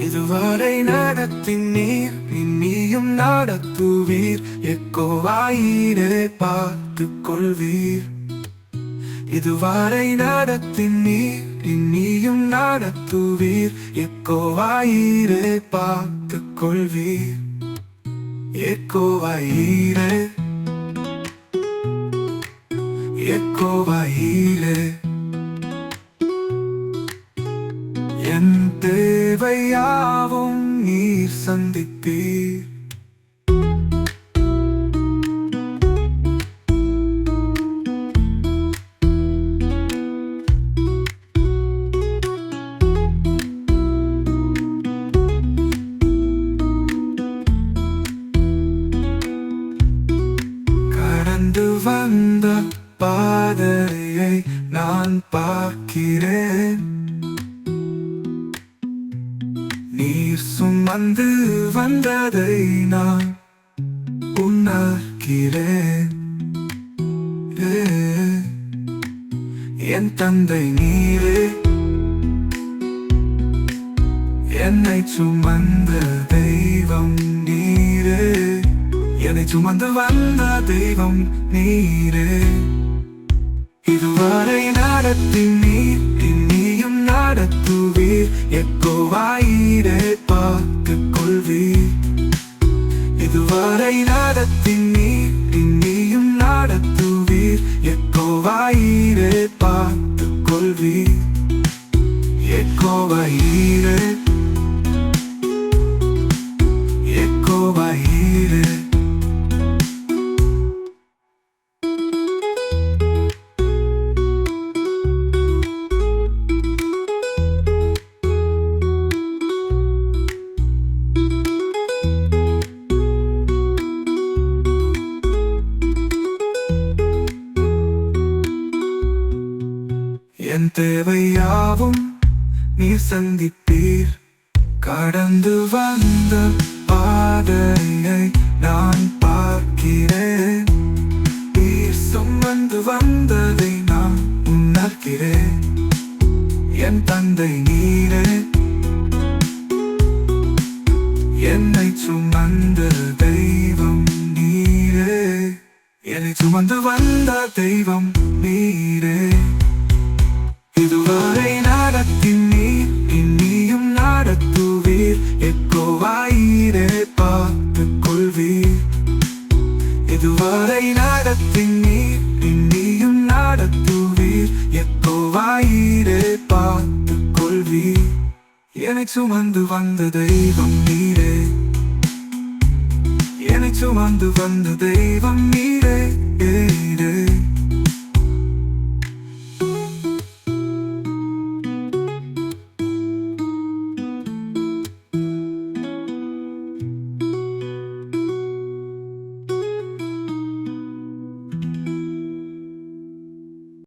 இதுவரை நடத்தினீர், இனியும் நடத்துவீர். எக்கோவாயிரே பார்த்துக் கொள்வீர். இதுவரை நடத்தினீர், இனியும் நடத்துவீர். எக்கோவாயிரே பார்த்துக் கொள்வீர். எக்கோவாயிரே, எக்கோவாயிரே, என் தேவையாவும் நீர் சந்திப்பீர். கடந்து வந்த பாதையை நான் பார்க்கிறேன். நீர் சுமந்து வந்ததை நான் உணர்கிறேன். என் தந்தை நீரே, என்னை சுமந்த தெய்வம் நீரே. என்னை சுமந்து வந்த தெய்வம் நீரே. இதுவரை நடத்தினீர், இனியும் நடத்துவீர். எக்கோவாயிரே பார்த்துக் கொள்வீர். இதுவரை நடத்தினீர், இனியும் நடத்துவீர். எக்கோவாயிரே பார்த்துக் கொள்வீர். எக்கோவாயிரே, எக்கோவாயிரே. என் தேவையாவும் நீர் சந்திப்பீர். கடந்து வந்த பாதையை நான் பார்க்கிறேன். நீர் சுமந்து வந்ததை நான் உணர்கிறேன். என் தந்தை நீரே, என்னை சுமந்த தெய்வம் நீரே. என்னை சுமந்து வந்த தெய்வம் நீரே. இதுவரை நடத்தினீர், இனியும் நடத்துவீர். எக்கோவாயிரே பார்த்துக் கொள்வீர். இதுவரை நடத்தினீர், இனியும் நடத்துவீர். எக்கோவாயிரே பார்த்துக் கொள்வீர். என்னை சுமந்து வந்த தெய்வம் நீரே. என்னை சுமந்து வந்த தெய்வம் நீரே.